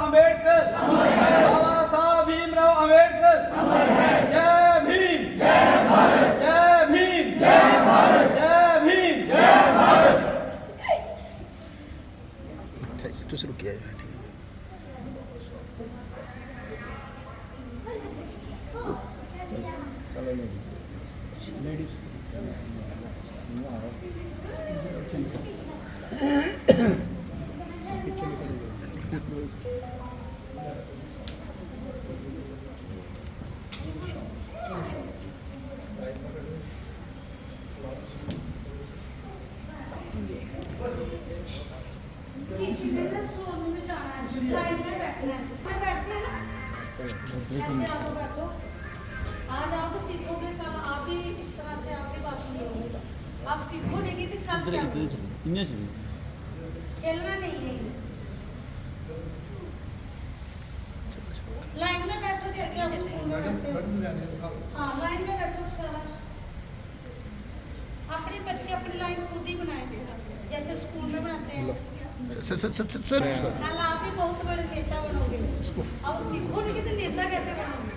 अंबेडकर बाबा साहब भीमराव अंबेडकर जय भीम जय भारत जय भीम जय भारत जय भीम जय भारत। तो शुरू किया है। आज आप सीखोगे, कल आप भी इस तरह से आप भी भाषण दोगे। आप सीखो नहीं तो कल क्या होगा? खेलना नहीं है। लाइन में बैठो जैसे आप स्कूल में बैठते हो। हाँ, लाइन में बैठो। शाबाश। अपने बच्चे अपनी लाइन खुद ही बनाएंगे जैसे स्कूल में बनाते हैं। सर कल आप भी बहुत बड़े नेता बनोगे। अब सीखो नहीं तो नेता कैसे बनोगे?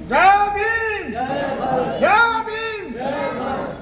जय भीम जय भीम जय भारत।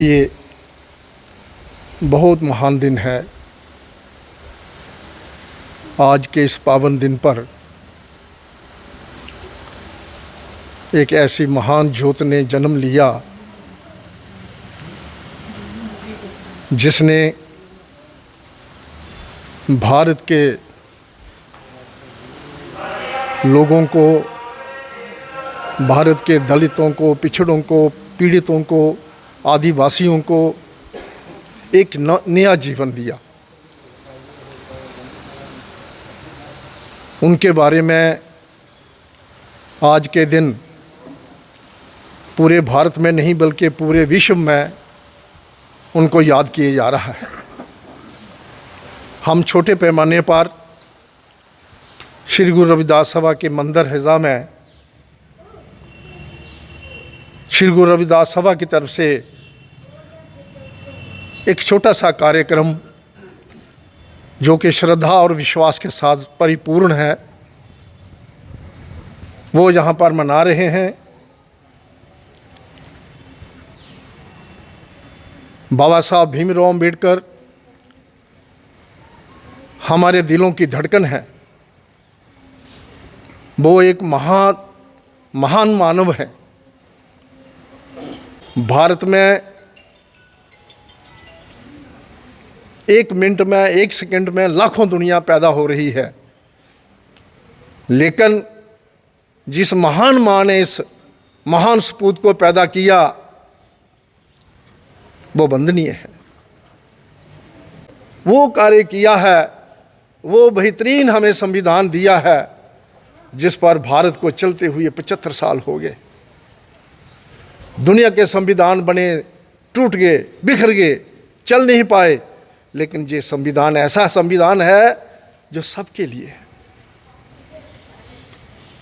ये बहुत महान दिन है। आज के इस पावन दिन पर एक ऐसी महान ज्योत ने जन्म लिया जिसने भारत के लोगों को, भारत के दलितों को, पिछड़ों को, पीड़ितों को, आदिवासियों को एक नया जीवन दिया। उनके बारे में आज के दिन पूरे भारत में नहीं बल्कि पूरे विश्व में उनको याद किया जा रहा है। हम छोटे पैमाने पर श्री गुरु रविदास सभा के मंदिर हिजा में श्री गुरु रविदास सभा की तरफ से एक छोटा सा कार्यक्रम जो कि श्रद्धा और विश्वास के साथ परिपूर्ण है वो यहाँ पर मना रहे हैं। बाबा साहब भीमराव अंबेडकर हमारे दिलों की धड़कन है। वो एक महान मानव है। भारत में एक मिनट में, एक सेकंड में लाखों दुनिया पैदा हो रही है। लेकिन जिस महान माँ ने इस महान सपूत को पैदा किया वो वंदनीय है। वो कार्य किया है, वो बेहतरीन हमें संविधान दिया है जिस पर भारत को चलते हुए 75 साल हो गए। दुनिया के संविधान बने, टूट गए, बिखर गए, चल नहीं पाए, लेकिन ये संविधान ऐसा संविधान है जो सबके लिए है।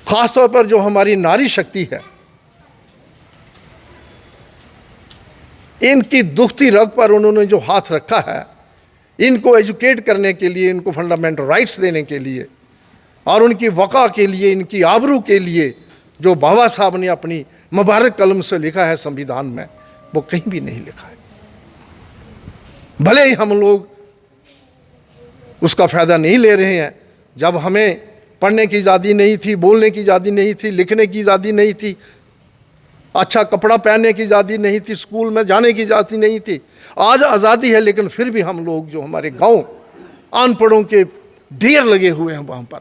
खासतौर पर जो हमारी नारी शक्ति है, इनकी दुखती रग पर उन्होंने जो हाथ रखा है, इनको एजुकेट करने के लिए, इनको फंडामेंटल राइट्स देने के लिए और उनकी वक़ा के लिए, इनकी आबरू के लिए जो बाबा साहब ने अपनी मुबारक कलम से लिखा है संविधान में, वो कहीं भी नहीं लिखा है। भले ही हम लोग उसका फ़ायदा नहीं ले रहे हैं। जब हमें पढ़ने की आज़ादी नहीं थी, बोलने की आज़ादी नहीं थी, लिखने की आज़ादी नहीं थी, अच्छा कपड़ा पहनने की आज़ादी नहीं थी, स्कूल में जाने की आज़ादी नहीं थी, आज आज़ादी है, लेकिन फिर भी हम लोग जो हमारे गांव अनपढ़ों के ढेर लगे हुए हैं, वहाँ पर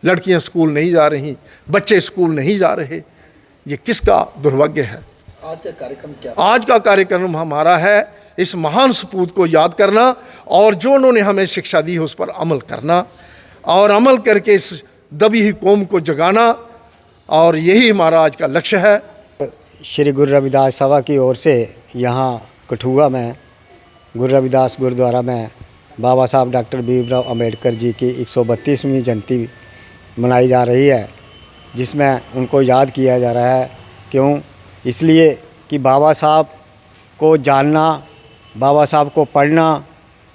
लड़कियां स्कूल नहीं जा रही, बच्चे स्कूल नहीं जा रहे। ये किसका दुर्भाग्य है? आज का कार्यक्रम क्या? आज का कार्यक्रम हमारा है इस महान सपूत को याद करना और जो उन्होंने हमें शिक्षा दी है उस पर अमल करना और अमल करके इस दबी हुई कौम को जगाना, और यही हमारा आज का लक्ष्य है। श्री गुरु रविदास सभा की ओर से यहाँ कठुआ में गुरु रविदास गुरुद्वारा में बाबा साहब डॉक्टर भीमराव अंबेडकर जी की 132वीं जयंती मनाई जा रही है, जिसमें उनको याद किया जा रहा है। क्यों? इसलिए कि बाबा साहब को जानना, बाबा साहब को पढ़ना,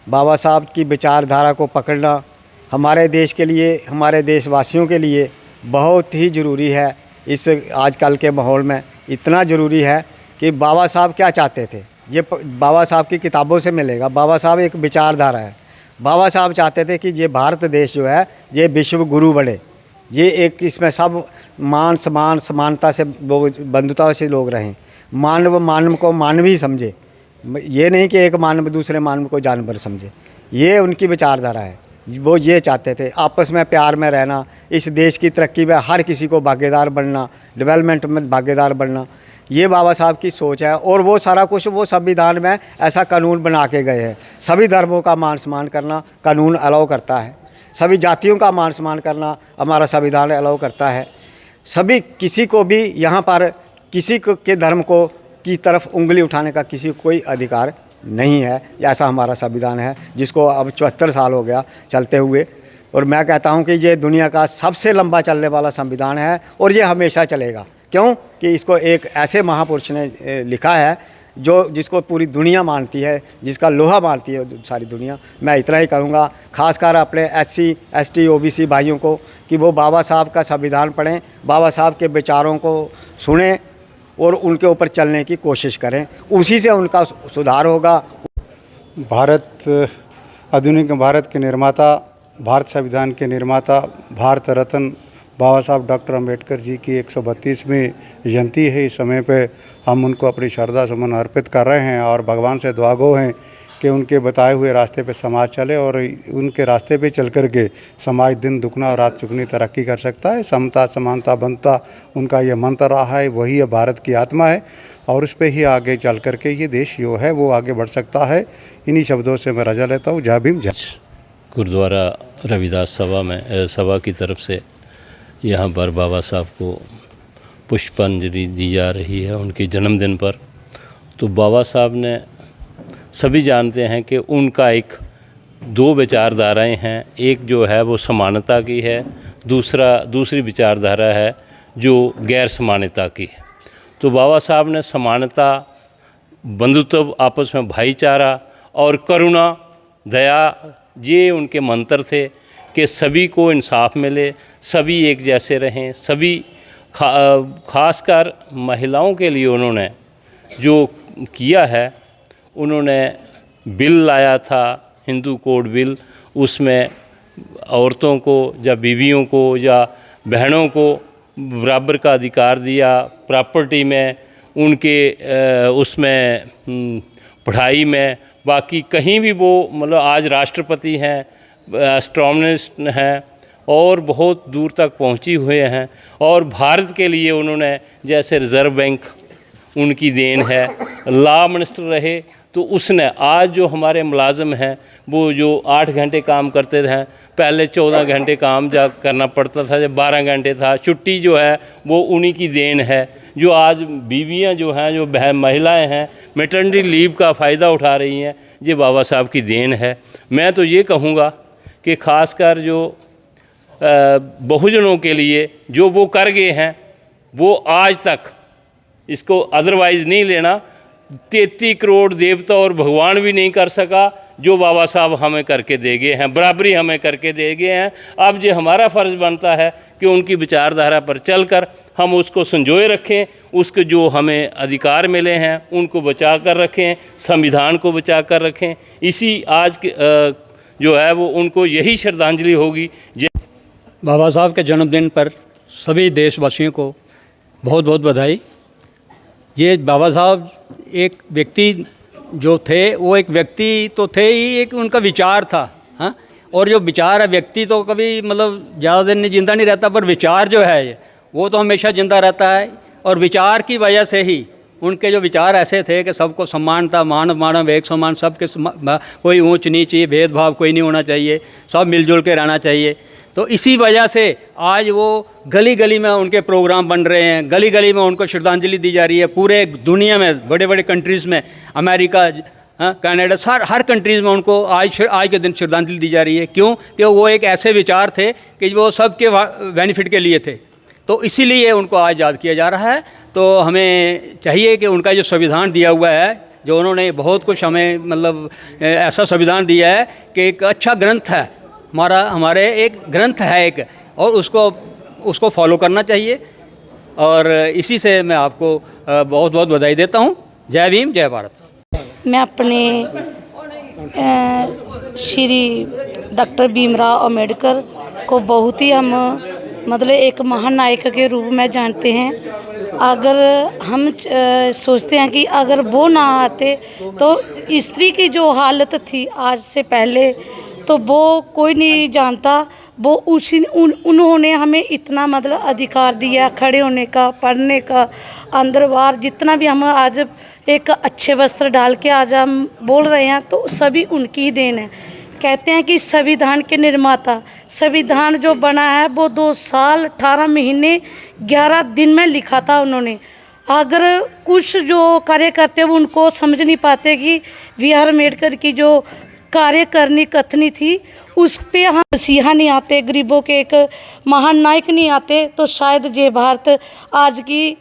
बाबा साहब की विचारधारा को पकड़ना हमारे देश के लिए, हमारे देशवासियों के लिए बहुत ही ज़रूरी है। इस आजकल के माहौल में इतना ज़रूरी है कि बाबा साहब क्या चाहते थे, ये बाबा साहब की किताबों से मिलेगा। बाबा साहब एक विचारधारा है। बाबा साहब चाहते थे कि ये भारत देश जो है ये विश्व गुरु बने, ये एक इसमें सब मान सम्मान समानता से लोग, बंधुता से लोग रहें, मानव मानव को मानवी समझे, ये नहीं कि एक मानव दूसरे मानव को जानवर समझे। ये उनकी विचारधारा है। वो ये चाहते थे आपस में प्यार में रहना, इस देश की तरक्की में हर किसी को भागीदार बनना, डेवलपमेंट में भागीदार बनना, ये बाबा साहब की सोच है। और वो सारा कुछ वो संविधान में ऐसा कानून बना के गए हैं। सभी धर्मों का मान सम्मान करना कानून अलाउ करता है, सभी जातियों का मान सम्मान करना हमारा संविधान अलाउ करता है। सभी किसी को भी यहाँ पर किसी के धर्म को की तरफ उंगली उठाने का किसी को कोई अधिकार नहीं है। ऐसा हमारा संविधान है जिसको अब 74 साल हो गया चलते हुए, और मैं कहता हूँ कि ये दुनिया का सबसे लंबा चलने वाला संविधान है और ये हमेशा चलेगा। क्यों कि इसको एक ऐसे महापुरुष ने लिखा है जो जिसको पूरी दुनिया मानती है, जिसका लोहा मानती है सारी दुनिया। मैं इतना ही कहूँगा खासकर अपने SC ST OBC भाइयों को कि वो बाबा साहब का संविधान पढ़ें, बाबा साहब के विचारों को सुनें और उनके ऊपर चलने की कोशिश करें, उसी से उनका सुधार होगा। भारत आधुनिक भारत के निर्माता, भारत संविधान के निर्माता, भारत रत्न बाबा साहब डॉक्टर अंबेडकर जी की 132वीं जयंती है। इस समय पे हम उनको अपनी श्रद्धा सुमन अर्पित कर रहे हैं और भगवान से दुआ गो हैं कि उनके बताए हुए रास्ते पे समाज चले और उनके रास्ते पे चल कर के समाज दिन दुगना और रात चुगनी तरक्की कर सकता है। समता समानता बंधुता उनका ये मंत्र रहा है, वही है भारत की आत्मा है और उस पर ही आगे चल कर के ये देश जो है वो आगे बढ़ सकता है। इन्हीं शब्दों से मैं रजा लेता हूँ। जय भीम जय। गुरुद्वारा रविदास सभा की तरफ से यहाँ पर बाबा साहब को पुष्पांजलि दी जा रही है उनके जन्मदिन पर। तो बाबा साहब ने सभी जानते हैं कि उनका दो विचारधाराएं हैं, एक जो है वो समानता की है, दूसरी विचारधारा है जो गैर समानता की है। तो बाबा साहब ने समानता, बंधुत्व, आपस में भाईचारा और करुणा, दया, ये उनके मंत्र थे कि सभी को इंसाफ मिले, सभी एक जैसे रहें। सभी खासकर महिलाओं के लिए उन्होंने जो किया है, उन्होंने बिल लाया था, हिंदू कोड बिल, उसमें औरतों को या बीवियों को या बहनों को बराबर का अधिकार दिया, प्रॉपर्टी में, उनके उसमें पढ़ाई में, बाकी कहीं भी वो मतलब आज राष्ट्रपति हैं, एस्ट्रोनॉमिस्ट हैं और बहुत दूर तक पहुंची हुए हैं। और भारत के लिए उन्होंने, जैसे रिज़र्व बैंक उनकी देन है, लॉ मिनिस्टर रहे तो उसने आज जो हमारे मुलाजिम हैं वो जो 8 घंटे काम करते थे, पहले 14 घंटे काम करना पड़ता था, जब 12 घंटे था। छुट्टी जो है वो उन्हीं की देन है। जो आज बीवियां जो हैं, जो महिलाएं हैं, मैटरनिटी लीव का फ़ायदा उठा रही हैं, ये बाबा साहब की देन है। मैं तो ये कहूँगा कि ख़ासकर जो बहुजनों के लिए जो वो कर गए हैं, वो आज तक इसको अदरवाइज़ नहीं लेना। 33 करोड़ देवता और भगवान भी नहीं कर सका जो बाबा साहब हमें करके दे गए हैं, बराबरी हमें करके दे गए हैं। अब जो हमारा फ़र्ज़ बनता है कि उनकी विचारधारा पर चलकर हम उसको संजोए रखें, उसके जो हमें अधिकार मिले हैं उनको बचा कर रखें, संविधान को बचा कर रखें। इसी आज के जो है वो उनको यही श्रद्धांजलि होगी। बाबा साहब के जन्मदिन पर सभी देशवासियों को बहुत बहुत बधाई। ये बाबा साहब एक व्यक्ति जो थे, वो एक व्यक्ति तो थे ही, एक उनका विचार था। हाँ, और जो विचार है, व्यक्ति तो कभी मतलब ज़्यादा दिन जिंदा नहीं रहता, पर विचार जो है वो तो हमेशा ज़िंदा रहता है। और विचार की वजह से ही उनके जो विचार ऐसे थे कि सबको सम्मान था, मानव मानव एक समान, सबके कोई ऊंच नीच भेदभाव कोई नहीं होना चाहिए, सब मिलजुल के रहना चाहिए। तो इसी वजह से आज वो गली गली में उनके प्रोग्राम बन रहे हैं, गली गली में उनको श्रद्धांजलि दी जा रही है। पूरे दुनिया में बड़े बड़े कंट्रीज़ में, अमेरिका, कनाडा, हर कंट्रीज़ में उनको आज के दिन श्रद्धांजलि दी जा रही है। क्यों? कि वो एक ऐसे विचार थे कि वो सबके बेनिफिट के लिए थे। तो इसीलिए उनको आज याद किया जा रहा है। तो हमें चाहिए कि उनका जो संविधान दिया हुआ है, जो उन्होंने बहुत कुछ हमें मतलब ऐसा संविधान दिया है कि एक अच्छा ग्रंथ है हमारे एक ग्रंथ है एक, और उसको फॉलो करना चाहिए। और इसी से मैं आपको बहुत बहुत बधाई देता हूँ। जय भीम, जय भारत। मैं अपने श्री डॉक्टर भीमराव अंबेडकर को बहुत ही हम मतलब एक महान नायक के रूप में जानते हैं। अगर हम सोचते हैं कि अगर वो ना आते तो स्त्री की जो हालत थी आज से पहले, तो वो कोई नहीं जानता। वो उन्होंने हमें इतना मतलब अधिकार दिया, खड़े होने का, पढ़ने का, अंदर बाहर जितना भी हम आज एक अच्छे वस्त्र डाल के आज हम बोल रहे हैं, तो सभी उनकी ही देन है। कहते हैं कि संविधान के निर्माता, संविधान जो बना है वो 2 साल 18 महीने 11 दिन में लिखा था उन्होंने। अगर कुछ जो कार्य करते वो उनको समझ नहीं पाते कि बी आर अम्बेडकर की जो कार्य करनी कथनी थी उस पे हम मसीहा नहीं आते, गरीबों के एक महान नायक नहीं आते, तो शायद जय भारत आज की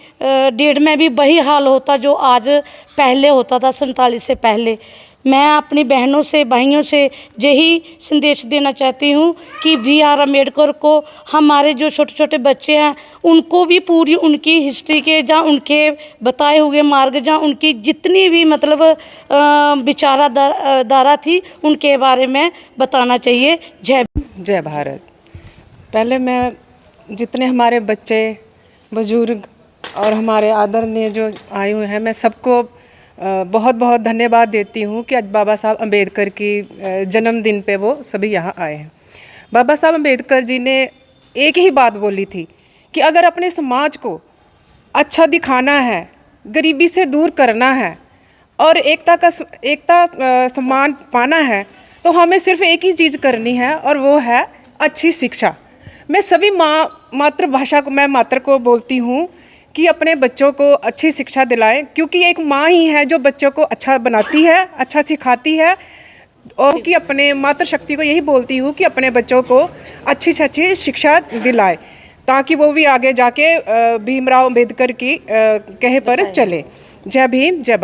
डेट में भी वही हाल होता जो आज पहले होता था 47 से पहले। मैं अपनी बहनों से, भाइयों से यही संदेश देना चाहती हूँ कि बी आर अम्बेडकर को, हमारे जो छोटे छोटे बच्चे हैं उनको भी पूरी उनकी हिस्ट्री के, जहाँ उनके बताए हुए मार्ग, जहाँ उनकी जितनी भी मतलब विचारधारा थी उनके बारे में बताना चाहिए। जय भारत। पहले मैं जितने हमारे बच्चे, बुजुर्ग और हमारे आदरणीय जो आए हुए हैं, मैं सबको बहुत बहुत धन्यवाद देती हूँ कि आज बाबा साहब अम्बेडकर की जन्मदिन पे वो सभी यहाँ आए हैं। बाबा साहब अम्बेडकर जी ने एक ही बात बोली थी कि अगर अपने समाज को अच्छा दिखाना है, गरीबी से दूर करना है और एकता सम्मान पाना है, तो हमें सिर्फ एक ही चीज़ करनी है और वो है अच्छी शिक्षा। मैं सभी मातृभाषा को, मैं मातृ को बोलती हूँ कि अपने बच्चों को अच्छी शिक्षा दिलाएं, क्योंकि एक माँ ही है जो बच्चों को अच्छा बनाती है, अच्छा सिखाती है। और कि अपने मातृशक्ति को यही बोलती हूँ कि अपने बच्चों को अच्छी से अच्छी शिक्षा दिलाएं, ताकि वो भी आगे जाके भीमराव अंबेडकर की कहे पर चले। जय भीम, जय भारत।